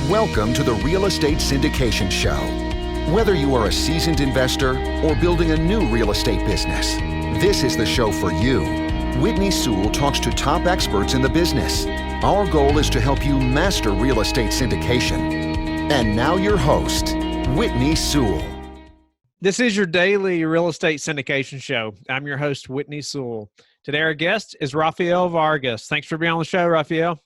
Welcome to the Real Estate Syndication Show. Whether you are a seasoned investor or building a new real estate business, this is the show for you. Whitney Sewell talks to top experts in the business. Our goal is to help you master real estate syndication. And now your host, Whitney Sewell. This is your daily real estate syndication show. I'm your host, Whitney Sewell. Today, our guest is Raphael Vargas. Thanks for being on the show, Raphael.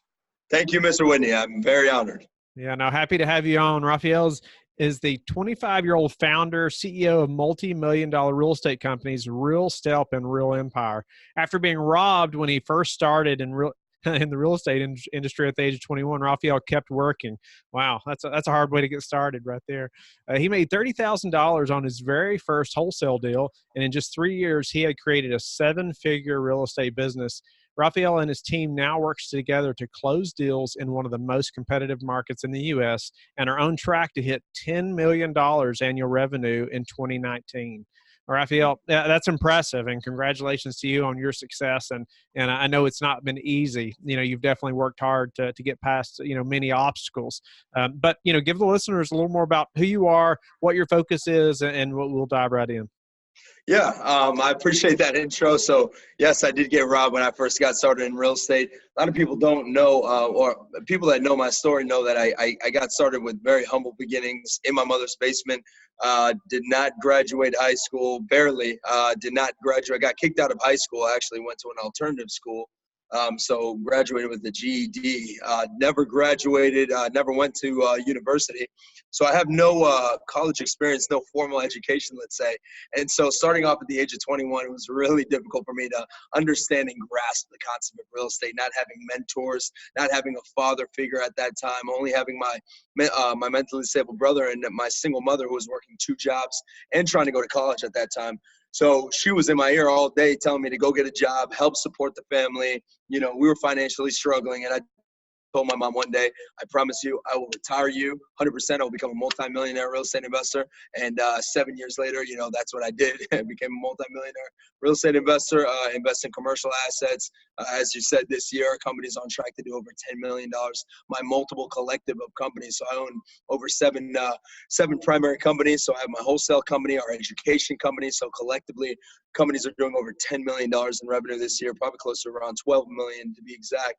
Thank you, Mr. Whitney. I'm very honored. Yeah, no, happy to have you on. Raphael is the 25-year-old founder, CEO of multi-million-dollar real estate companies, Real Step and Real Empire. After being robbed when he first started in the real estate industry at the age of 21, Raphael kept working. Wow, that's a hard way to get started right there. He made $30,000 on his very first wholesale deal, and in just 3 years, he had created a seven-figure real estate business. Raphael and his team now works together to close deals in one of the most competitive markets in the U.S. and are on track to hit $10 million annual revenue in 2019. Raphael, that's impressive, and congratulations to you on your success. And I know it's not been easy. You know, you've definitely worked hard to get past, many obstacles. But give the listeners a little more about who you are, what your focus is, and we'll dive right in. Yeah, I appreciate that intro. So, yes, I did get robbed when I first got started in real estate. A lot of people don't know, or people that know my story know that I got started with very humble beginnings in my mother's basement. Did not graduate high school, barely. Did not graduate. I got kicked out of high school. I actually went to an alternative school. So graduated with the GED, never graduated, never went to university. So I have no college experience, no formal education, let's say. And so starting off at the age of 21, it was really difficult for me to understand and grasp the concept of real estate, not having mentors, not having a father figure at that time, only having my mentally disabled brother and my single mother who was working 2 jobs and trying to go to college at that time. So she was in my ear all day telling me to go get a job, help support the family. We were financially struggling, and I told my mom one day, I promise you, I will retire you 100%. I will become a multimillionaire real estate investor. And 7 years later, that's what I did. I became a multimillionaire real estate investor, invest in commercial assets. As you said, this year, our company's on track to do over $10 million. My multiple collective of companies. So I own over seven primary companies. So I have my wholesale company, our education company. So collectively, companies are doing over $10 million in revenue this year, probably closer to around $12 million to be exact.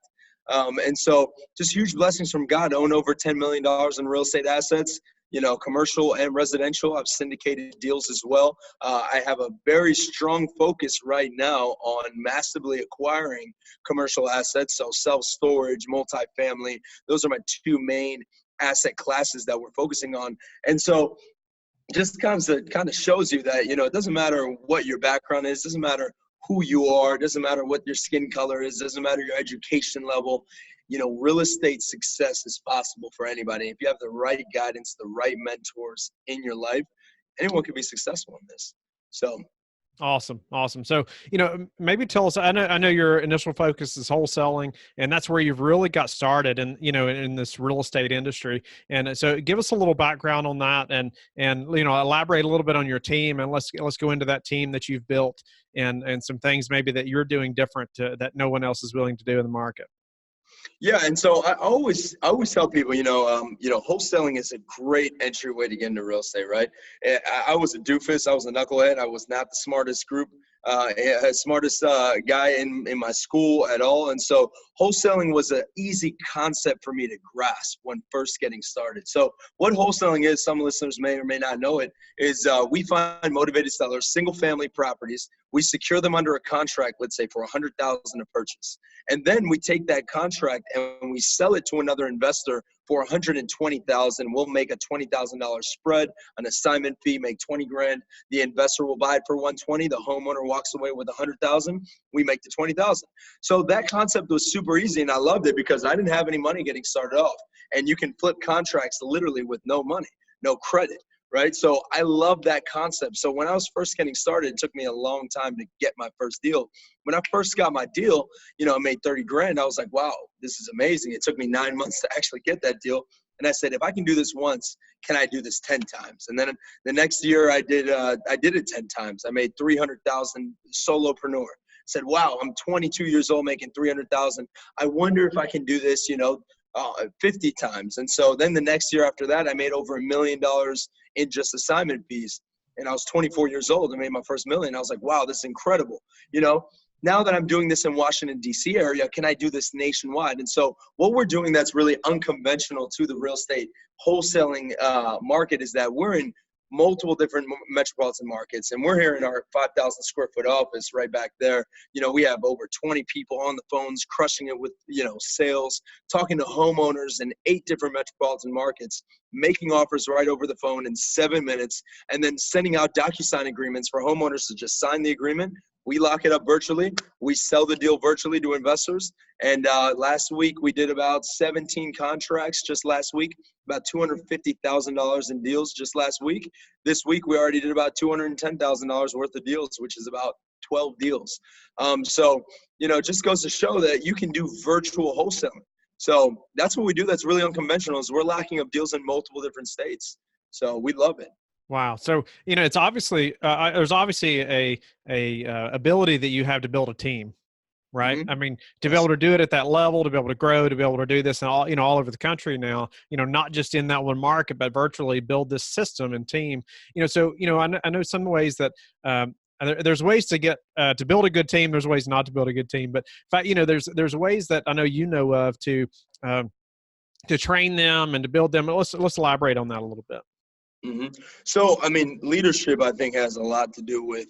And so just huge blessings from God. I own over $10 million in real estate assets, commercial and residential. I've syndicated deals as well. I have a very strong focus right now on massively acquiring commercial assets. So self-storage, multifamily, those are my 2 main asset classes that we're focusing on. And so just kind of shows you that, it doesn't matter what your background is, doesn't matter who you are, doesn't matter what your skin color is, doesn't matter your education level. Real estate success is possible for anybody. If you have the right guidance, the right mentors in your life, anyone can be successful in this. So Awesome. So, maybe tell us, I know your initial focus is wholesaling, and that's where you've really got started in this real estate industry. And so give us a little background on that and elaborate a little bit on your team, and let's go into that team that you've built and some things maybe that you're doing different that no one else is willing to do in the market. Yeah, and so I always tell people, wholesaling is a great entryway to get into real estate, right? I was a doofus, I was a knucklehead, I was not the smartest guy in my school at all, and so wholesaling was an easy concept for me to grasp when first getting started. So what wholesaling is, some listeners may or may not know it, is we find motivated sellers, single-family properties. We secure them under a contract, let's say for $100,000 to purchase. And then we take that contract and we sell it to another investor for $120,000. We'll make a $20,000 spread, an assignment fee, make $20,000. The investor will buy it for $120,000. The homeowner walks away with $100,000. We make the $20,000. So that concept was super easy, and I loved it because I didn't have any money getting started off. And you can flip contracts literally with no money, no credit. Right. So I love that concept. So when I was first getting started, it took me a long time to get my first deal. When I first got my deal, I made $30,000. I was like, wow, this is amazing. It took me 9 months to actually get that deal. And I said, if I can do this once, can I do this 10 times? And then the next year I did it 10 times. I made $300,000 solopreneur. I said, wow, I'm 22 years old making $300,000. I wonder if I can do this, 50 times. And so then the next year after that, I made over $1 million in just assignment fees. And I was 24 years old. I made my first million. I was like, wow, this is incredible. You know, now that I'm doing this in Washington, D.C. area, can I do this nationwide? And so what we're doing that's really unconventional to the real estate wholesaling market is that we're in multiple different metropolitan markets, and we're here in our 5,000 square foot office right back there. You know, we have over 20 people on the phones, crushing it with, you know, sales, talking to homeowners in 8 different metropolitan markets, making offers right over the phone in 7 minutes, and then sending out DocuSign agreements for homeowners to just sign the agreement. We lock it up virtually. We sell the deal virtually to investors. And last week we did about 17 contracts just last week, about $250,000 in deals just last week. This week we already did about $210,000 worth of deals, which is about 12 deals. So, you know, it just goes to show that you can do virtual wholesaling. So that's what we do. That's really unconventional, is we're locking up deals in multiple different states. So we love it. Wow. So, you know, it's obviously, there's obviously a ability that you have to build a team, right? Mm-hmm. I mean, to be able to do it at that level, to be able to grow, to be able to do this and all, you know, all over the country now, you know, not just in that one market, but virtually build this system and team, you know, so, you know, I know some ways that, there's ways to get, to build a good team. There's ways not to build a good team, but in fact, you know, there's ways that I know, you know, of to train them and to build them. Let's elaborate on that a little bit. Mm-hmm. So, I mean, leadership, I think, has a lot to do with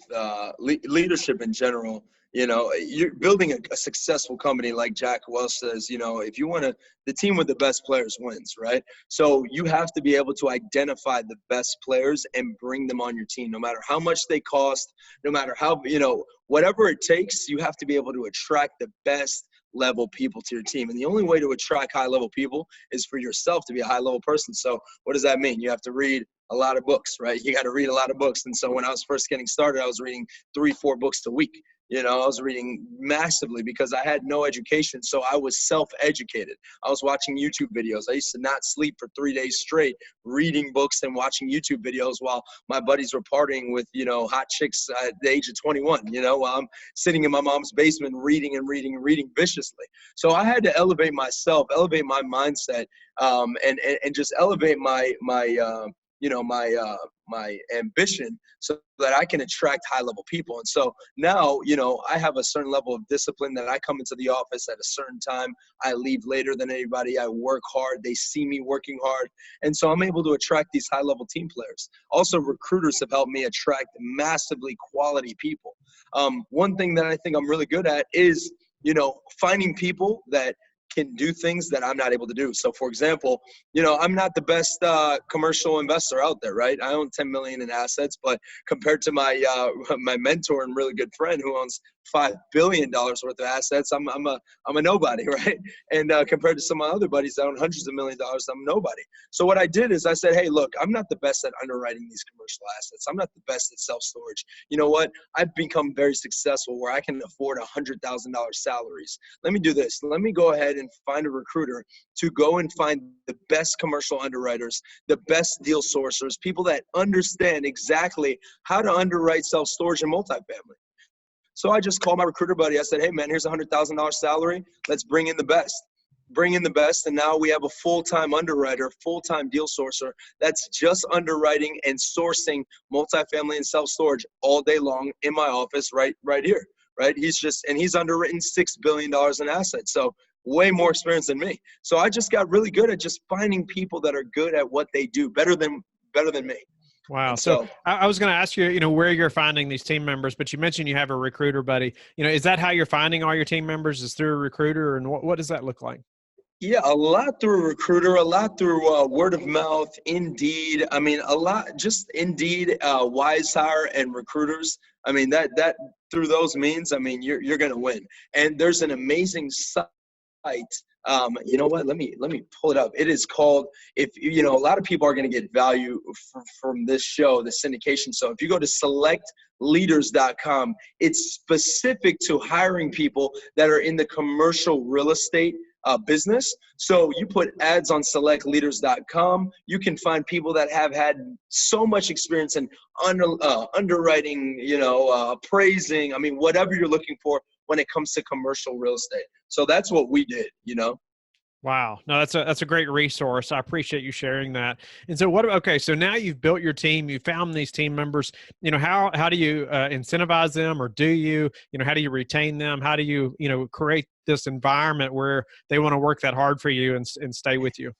leadership in general. You know, you're building a successful company, like Jack Welch says, you know, if you want to, the team with the best players wins, right? So you have to be able to identify the best players and bring them on your team, no matter how much they cost, no matter how, you know, whatever it takes, you have to be able to attract the best level people to your team. And the only way to attract high level people is for yourself to be a high level person. So what does that mean? You have to read a lot of books, right? You got to read a lot of books. And so when I was first getting started, I was reading 3-4 books a week. You know, I was reading massively because I had no education. So I was self-educated. I was watching YouTube videos. I used to not sleep for 3 days straight, reading books and watching YouTube videos while my buddies were partying with, you know, hot chicks at the age of 21, you know, while I'm sitting in my mom's basement reading viciously. So I had to elevate myself, elevate my mindset, and just elevate my ambition so that I can attract high level people. And so now, you know, I have a certain level of discipline that I come into the office at a certain time. I leave later than anybody. I work hard. They see me working hard. And so I'm able to attract these high level team players. Also, recruiters have helped me attract massively quality people. One thing that I think I'm really good at is, you know, finding people that can do things that I'm not able to do. So for example, you know, I'm not the best commercial investor out there, right? I own 10 million in assets, but compared to my my mentor and really good friend who owns $5 billion worth of assets, I'm a nobody, right? And compared to some of my other buddies that own hundreds of $millions, I'm nobody. So what I did is I said, hey, look, I'm not the best at underwriting these commercial assets. I'm not the best at self-storage. You know what? I've become very successful where I can afford $100,000 salaries. Let me do this. Let me go ahead and find a recruiter to go and find the best commercial underwriters, the best deal sourcers, people that understand exactly how to underwrite self-storage and multifamily. So I just called my recruiter buddy. I said, hey, man, here's a $100,000 salary. Let's bring in the best. Bring in the best. And now we have a full-time underwriter, full-time deal sourcer that's just underwriting and sourcing multifamily and self-storage all day long in my office right here, right? He's underwritten $6 billion in assets. So way more experience than me. So I just got really good at just finding people that are good at what they do better than me. Wow. So I was going to ask you, you know, where you're finding these team members, but you mentioned you have a recruiter buddy. You know, is that how you're finding all your team members, is through a recruiter? And what does that look like? Yeah, a lot through a recruiter, a lot through word of mouth, Indeed. I mean, a lot, just Indeed, WiseHire, and recruiters. I mean, that through those means, I mean, you're going to win. And there's an amazing site. You know what? Let me pull it up. It is called, if you know, a lot of people are going to get value from this show, the syndication. So if you go to selectleaders.com, it's specific to hiring people that are in the commercial real estate business. So you put ads on selectleaders.com. You can find people that have had so much experience in underwriting, you know, appraising. I mean, whatever you're looking for when it comes to commercial real estate. So that's what we did, you know. Wow. No, that's a great resource. I appreciate you sharing that. And so okay, so now you've built your team, you found these team members, how do you incentivize them, or how do you retain them? How do you, create this environment where they want to work that hard for you and stay with you?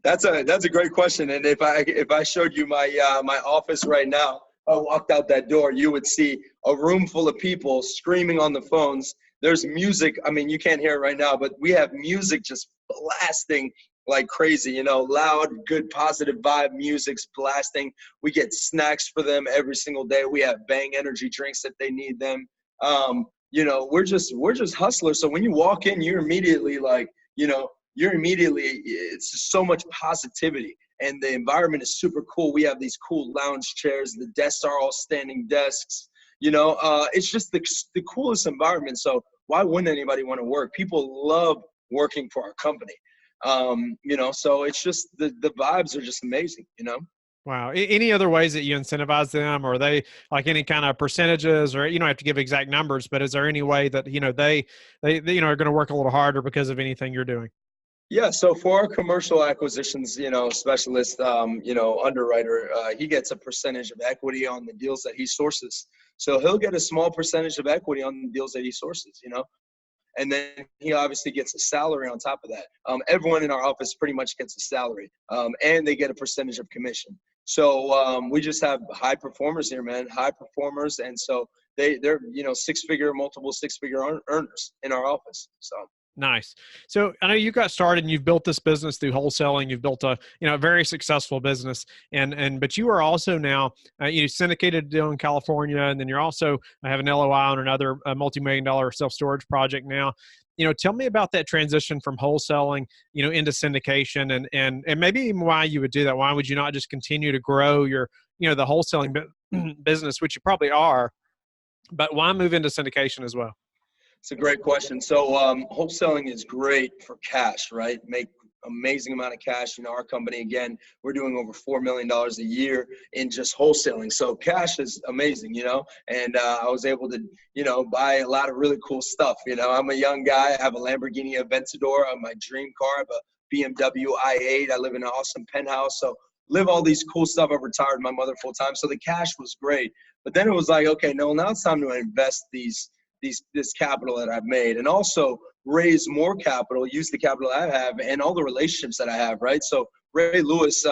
That's a great question. And if I showed you my office right now, I walked out that door, you would see a room full of people screaming on the phones. There's music. I mean, you can't hear it right now, but we have music just blasting like crazy, loud, good, positive vibe music's blasting. We get snacks for them every single day. We have Bang energy drinks if they need them. We're just hustlers. So when you walk in, you're immediately like, it's just so much positivity, and the environment is super cool. We have these cool lounge chairs. The desks are all standing desks. It's just the coolest environment. So why wouldn't anybody want to work? People love working for our company. So it's just the vibes are just amazing, Wow. Any other ways that you incentivize them? Or are they like any kind of percentages, or you don't have to give exact numbers, but is there any way that, they are going to work a little harder because of anything you're doing? Yeah, so for our commercial acquisitions, specialist, underwriter, he gets a percentage of equity on the deals that he sources. So he'll get a small percentage of equity on the deals that he sources, and then he obviously gets a salary on top of that. Everyone in our office pretty much gets a salary, and they get a percentage of commission. So we just have high performers here, man, high performers. And so they're, multiple six-figure earners in our office, so. Nice. So I know you got started and you've built this business through wholesaling. You've built a very successful business, but you are also now you syndicated a deal in California, and then you're also have an LOI on another multi-million-dollar self-storage project now. Tell me about that transition from wholesaling into syndication, and maybe even why you would do that. Why would you not just continue to grow your the wholesaling business, which you probably are, but why move into syndication as well? It's a great question. So wholesaling is great for cash, right? Make amazing amount of cash. Our company, again, we're doing over $4 million a year in just wholesaling. So cash is amazing, and I was able to, buy a lot of really cool stuff. I'm a young guy. I have a Lamborghini Aventador, my dream car. I have a BMW i8. I live in an awesome penthouse. So live all these cool stuff. I retired my mother full time. So the cash was great. But then it was like, okay, no, now it's time to invest this capital that I've made, and also raise more capital, use the capital I have and all the relationships that I have, right? So Ray Lewis,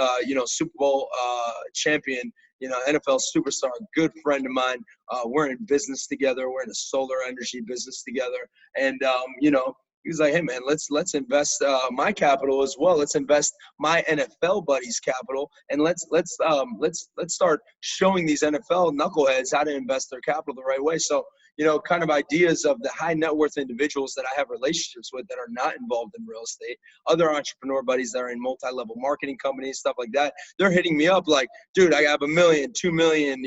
Super Bowl champion, NFL superstar, good friend of mine. We're in business together. We're in a solar energy business together. And, he was like, hey man, let's invest my capital as well. Let's invest my NFL buddies' capital, and let's start showing these NFL knuckleheads how to invest their capital the right way. So, kind of ideas of the high net worth individuals that I have relationships with that are not involved in real estate, other entrepreneur buddies that are in multi-level marketing companies, stuff like that. They're hitting me up like, dude, I have $1 million, $2 million,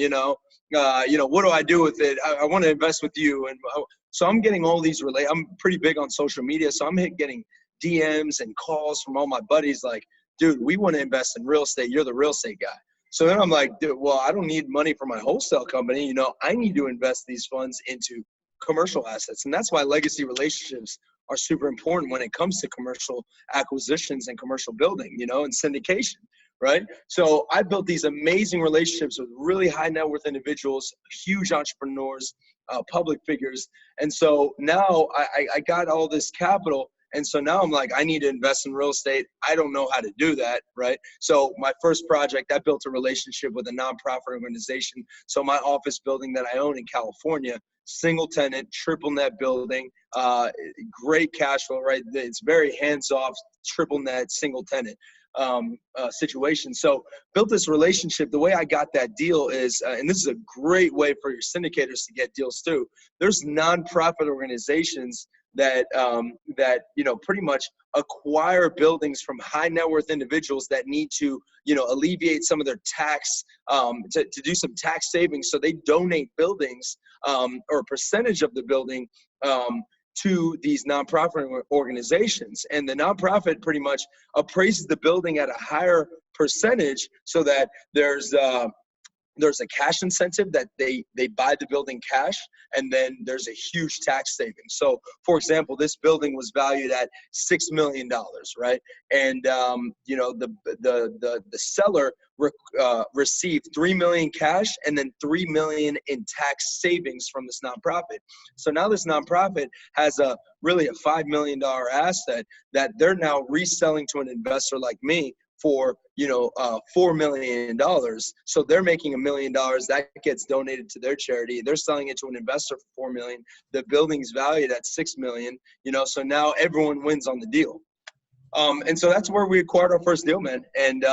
what do I do with it? I want to invest with you. And so I'm getting all these I'm pretty big on social media. So I'm getting DMs and calls from all my buddies like, dude, we want to invest in real estate. You're the real estate guy. So then I'm like, dude, well, I don't need money for my wholesale company. I need to invest these funds into commercial assets. And that's why legacy relationships are super important when it comes to commercial acquisitions and commercial building, and syndication, right? So I built these amazing relationships with really high net worth individuals, huge entrepreneurs, public figures. And so now I got all this capital. And so now I'm like, I need to invest in real estate. I don't know how to do that, right? So my first project, I built a relationship with a nonprofit organization. So my office building that I own in California, single tenant, triple net building, great cash flow, right? It's very hands-off, triple net, single tenant situation. So built this relationship. The way I got that deal is, and this is a great way for your syndicators to get deals too. There's nonprofit organizations that pretty much acquire buildings from high net worth individuals that need to alleviate some of their tax to do some tax savings. So they donate buildings or a percentage of the building to these nonprofit organizations, and the nonprofit pretty much appraises the building at a higher percentage so that there's there's a cash incentive that they buy the building cash, and then there's a huge tax savings. So for example, this building was valued at $6 million, right? And the seller received $3 million cash and then $3 million in tax savings from this nonprofit. So now this nonprofit has really a $5 million asset that they're now reselling to an investor like me for $4 million. So they're making $1 million that gets donated to their charity. They're selling it to an investor for $4 million. The building's valued at $6 million. So now everyone wins on the deal. And so that's where we acquired our first deal, man. And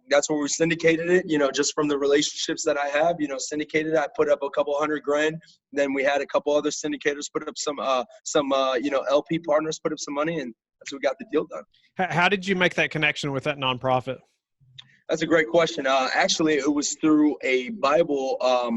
that's where we syndicated it, just from the relationships that I have, syndicated. I put up a couple $100,000. Then we had a couple other syndicators put up some LP partners put up some money, and that's how we got the deal done. How did you make that connection with that nonprofit? That's a great question. Actually, it was through a Bible. A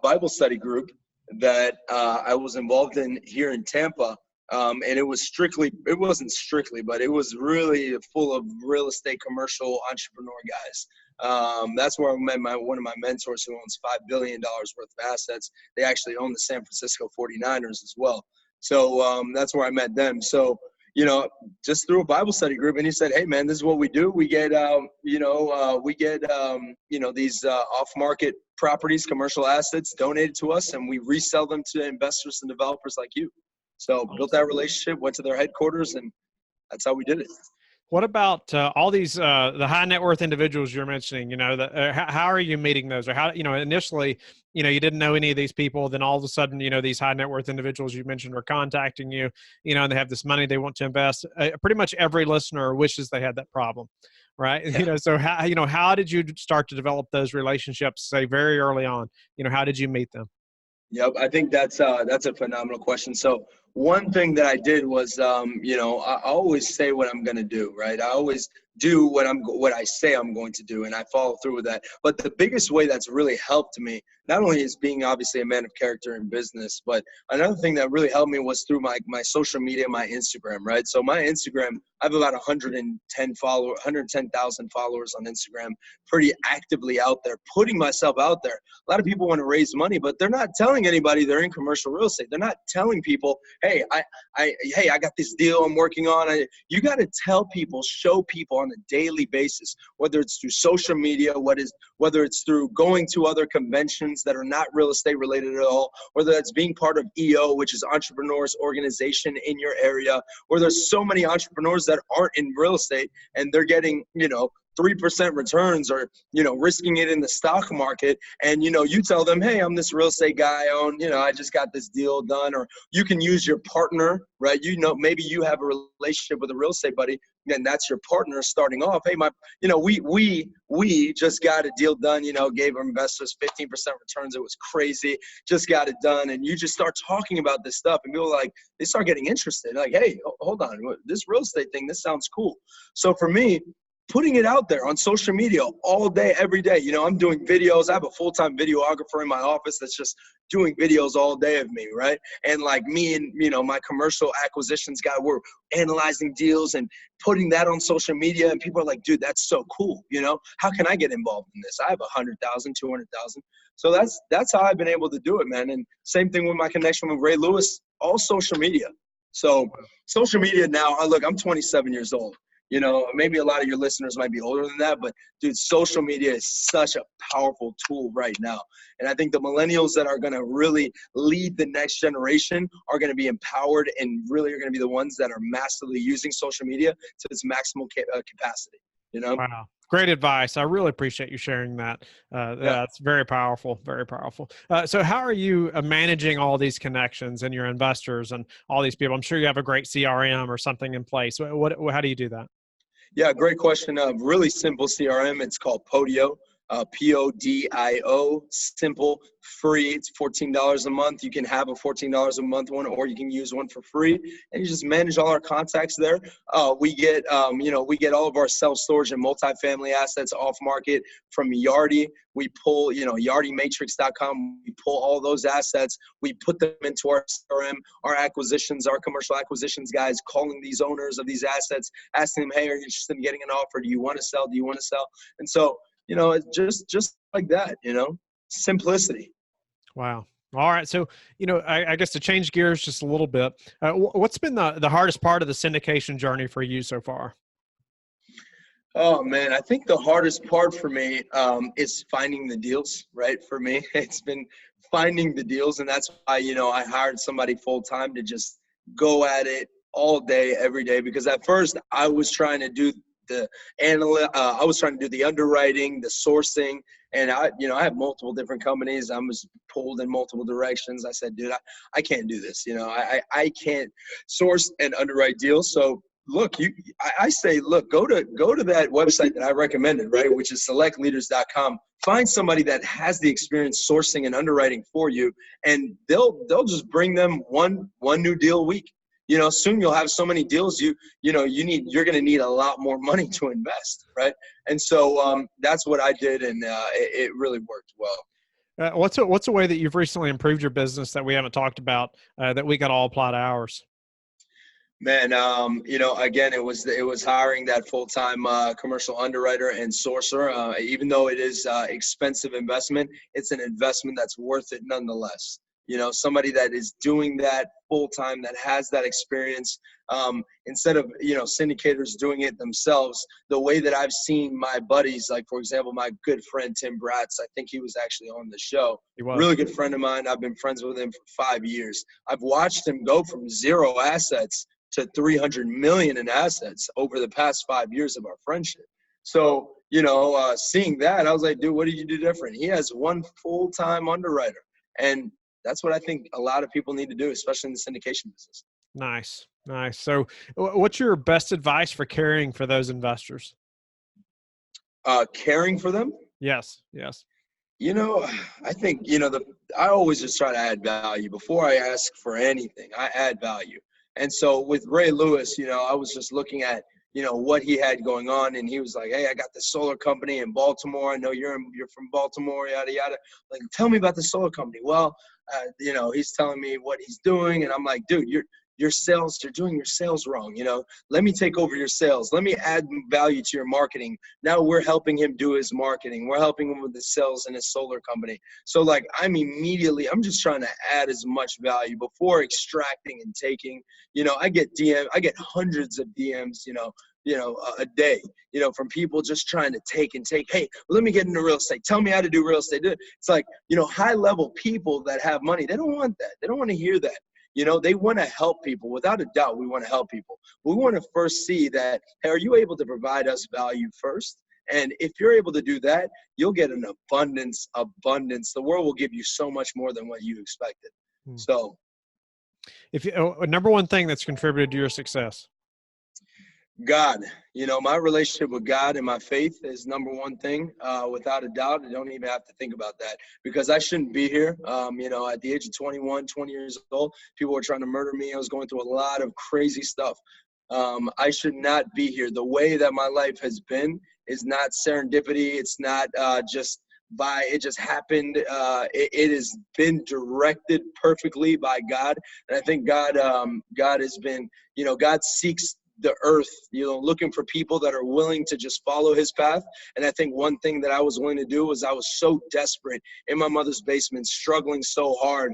Bible study group that I was involved in here in Tampa. And it wasn't strictly, but it was really full of real estate commercial entrepreneur guys. That's where I met one of my mentors who owns $5 billion worth of assets. They actually own the San Francisco 49ers as well. So that's where I met them. So, just through a Bible study group, and he said, "Hey man, this is what we do. We get, these off-market properties, commercial assets donated to us, and we resell them to investors and developers like you." So built that relationship, went to their headquarters, and that's how we did it. What about all these the high net worth individuals you're mentioning? How are you meeting those? Or how initially you didn't know any of these people, then all of a sudden these high net worth individuals you mentioned are contacting you, and they have this money they want to invest. Pretty much every listener wishes they had that problem, right? Yeah. So how did you start to develop those relationships? Say very early on, how did you meet them? Yep, I think that's a phenomenal question. So one thing that I did was, I always say what I'm going to do, right? I always do what I say I'm going to do, and I follow through with that. But the biggest way that's really helped me, not only is being obviously a man of character in business, but another thing that really helped me was through my social media, my Instagram, right? So my Instagram, I have about 110,000 followers on Instagram, pretty actively out there, putting myself out there. A lot of people want to raise money, but they're not telling anybody they're in commercial real estate. They're not telling people, hey, I got this deal I'm working on. You got to tell people, show people on a daily basis, whether it's through social media, whether it's through going to other conventions that are not real estate related at all, whether that's being part of EO, which is entrepreneurs organization in your area, where there's so many entrepreneurs that aren't in real estate and they're getting, 3% returns or, risking it in the stock market. And, you tell them, hey, I'm this real estate guy I just got this deal done. Or you can use your partner, right? Maybe you have a relationship with a real estate buddy, and that's your partner starting off. Hey, we just got a deal done, gave our investors 15% returns. It was crazy. Just got it done. And you just start talking about this stuff, and people they start getting interested. Like, hey, hold on, this real estate thing, this sounds cool. So for me, putting it out there on social media all day, every day. I'm doing videos. I have a full-time videographer in my office that's just doing videos all day of me, right? And like me and, my commercial acquisitions guy, we're analyzing deals and putting that on social media. And people are like, dude, that's so cool. How can I get involved in this? I have 100,000, 200,000. So that's how I've been able to do it, man. And same thing with my connection with Ray Lewis, all social media. So social media now, look, I'm 27 years old. Maybe a lot of your listeners might be older than that, but dude, social media is such a powerful tool right now. And I think the millennials that are going to really lead the next generation are going to be empowered and really are going to be the ones that are massively using social media to its maximal capacity, Wow. Great advice. I really appreciate you sharing that. That's very powerful, very powerful. So how are you managing all these connections and your investors and all these people? I'm sure you have a great CRM or something in place. How do you do that? Yeah, great question. Really simple CRM. It's called Podio, Podio, simple, free. It's $14 a month. You can have a $14 a month one, or you can use one for free, and you just manage all our contacts there. We get all of our self-storage and multifamily assets off market from Yardi. We pull, yardimatrix.com. We pull all those assets. We put them into our CRM, our commercial acquisitions guys, calling these owners of these assets, asking them, hey, are you interested in getting an offer? Do you want to sell? And so it's just like that, simplicity. Wow. All right. So, I guess to change gears just a little bit, what's been the hardest part of the syndication journey for you so far? Oh man, I think the hardest part for me is finding the deals, right? For me, it's been finding the deals, and that's why, I hired somebody full time to just go at it all day, every day. Because at first I was trying to do I was trying to do the underwriting, the sourcing, and I have multiple different companies. I was pulled in multiple directions. I said, dude, I can't do this. I can't source and underwrite deals. So look, I say, look, go to that website that I recommended, right, which is selectleaders.com. Find somebody that has the experience sourcing and underwriting for you, and they'll just bring them one new deal a week. Soon you'll have so many deals, you're going to need a lot more money to invest, right? And so that's what I did, and it really worked well. What's a way that you've recently improved your business that we haven't talked about that we got all apply to ours? Man, again, it was hiring that full-time commercial underwriter and sourcer. Even though it is expensive investment, it's an investment that's worth it nonetheless. Somebody that is doing that full-time, that has that experience, instead of, syndicators doing it themselves, the way that I've seen my buddies, like, for example, my good friend, Tim Bratz, I think he was actually on the show. He was. Really good friend of mine. I've been friends with him for 5 years. I've watched him go from 0 assets to 300 million in assets over the past 5 years of our friendship. So, seeing that, I was like, dude, what did you do different? He has one full-time underwriter. And that's what I think a lot of people need to do, especially in the syndication business. Nice. So what's your best advice for caring for those investors? Caring for them? Yes. I think, I always just try to add value. Before I ask for anything, I add value. And so with Ray Lewis, I was just looking at, what he had going on. And he was like, hey, I got this solar company in Baltimore. I know you're from Baltimore, yada, yada. Like, tell me about the solar company. Well, he's telling me what he's doing. And I'm like, dude, you're doing your sales wrong. Let me take over your sales. Let me add value to your marketing. Now we're helping him do his marketing. We're helping him with the sales in his solar company. So like, I'm just trying to add as much value before extracting and taking. I get hundreds of DMs, a day, from people just trying to take and take. Hey, let me get into real estate. Tell me how to do real estate. It's like, high level people that have money. They don't want that. They don't want to hear that. They want to help people. Without a doubt, we want to help people. We want to first see that, hey, are you able to provide us value first? And if you're able to do that, you'll get an abundance. The world will give you so much more than what you expected. So, number one thing that's contributed to your success? God, my relationship with God and my faith is number one thing. Without a doubt, I don't even have to think about that, because I shouldn't be here. At the age of 20 years old, people were trying to murder me. I was going through a lot of crazy stuff. I should not be here. The way that my life has been is not serendipity. It's not it just happened. It has been directed perfectly by God. And I think God has been, God seeks the earth, looking for people that are willing to just follow his path. And I think one thing that I was willing to do was, I was so desperate in my mother's basement, struggling so hard,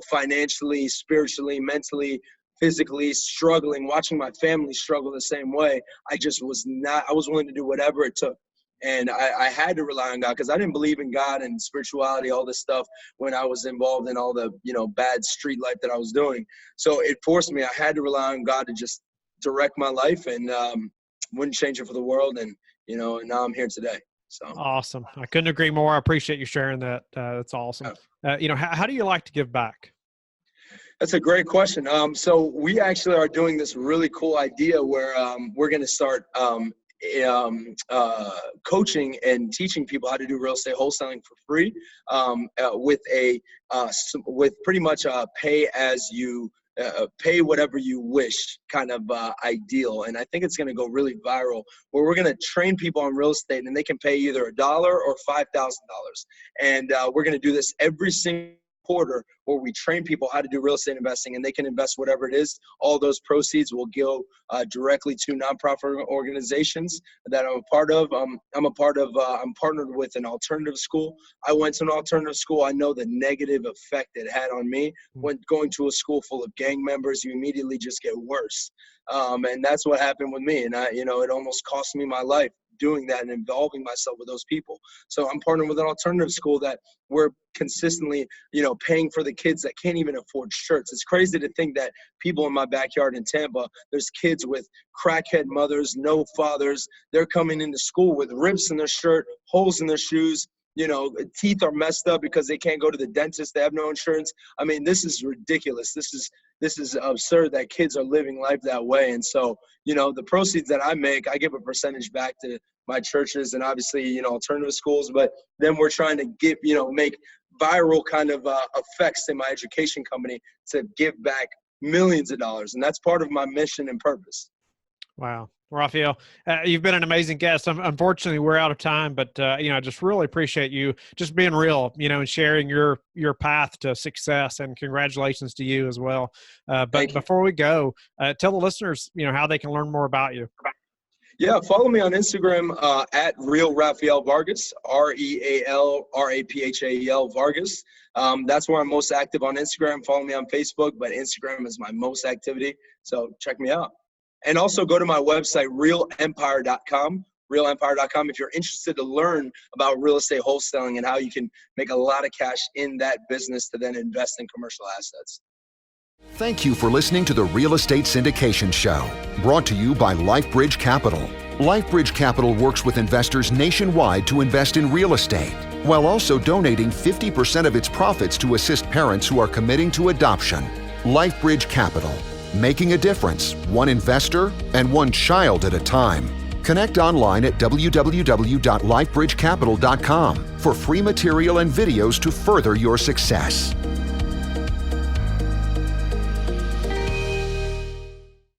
financially, spiritually, mentally, physically, struggling, watching my family struggle the same way. I was willing to do whatever it took. And I had to rely on God, because I didn't believe in God and spirituality, all this stuff, when I was involved in all the, bad street life that I was doing. So it forced me. I had to rely on God to just direct my life, and wouldn't change it for the world. And, and now I'm here today. So awesome. I couldn't agree more. I appreciate you sharing that. That's awesome. How do you like to give back? That's a great question. So we actually are doing this really cool idea where we're going to start coaching and teaching people how to do real estate wholesaling for free, with pretty much pay as you pay whatever you wish kind of ideal. And I think it's going to go really viral, where we're going to train people on real estate, and they can pay either $1 or $5,000. And we're going to do this every single quarter where we train people how to do real estate investing, and they can invest whatever it is. All those proceeds will go directly to nonprofit organizations that I'm a part of. I'm partnered with an alternative school. I went to an alternative school. I know the negative effect it had on me. When going to a school full of gang members, you immediately just get worse. And that's what happened with me. And it almost cost me my life doing that and involving myself with those people. So I'm partnering with an alternative school that we're consistently, paying for the kids that can't even afford shirts. It's crazy to think that people in my backyard in Tampa, there's kids with crackhead mothers, no fathers. They're coming into school with rips in their shirt, holes in their shoes. Teeth are messed up because they can't go to the dentist. They have no insurance. I mean, this is ridiculous. This is absurd that kids are living life that way. And so, the proceeds that I make, I give a percentage back to my churches and obviously, alternative schools. But then we're trying to make viral kind of effects in my education company to give back millions of dollars. And that's part of my mission and purpose. Wow. Raphael, you've been an amazing guest. Unfortunately, we're out of time, but I just really appreciate you just being real, and sharing your path to success. And congratulations to you as well. But before we go, tell the listeners, how they can learn more about you. Yeah, follow me on Instagram at Real Raphael Vargas, RealRaphael Vargas. That's where I'm most active on Instagram. Follow me on Facebook, but Instagram is my most activity. So check me out. And also go to my website, realempire.com, realempire.com, if you're interested to learn about real estate wholesaling and how you can make a lot of cash in that business to then invest in commercial assets. Thank you for listening to the Real Estate Syndication Show, brought to you by Life Bridge Capital. Life Bridge Capital works with investors nationwide to invest in real estate, while also donating 50% of its profits to assist parents who are committing to adoption. Life Bridge Capital, making a difference, one investor and one child at a time. Connect online at www.lifebridgecapital.com for free material and videos to further your success.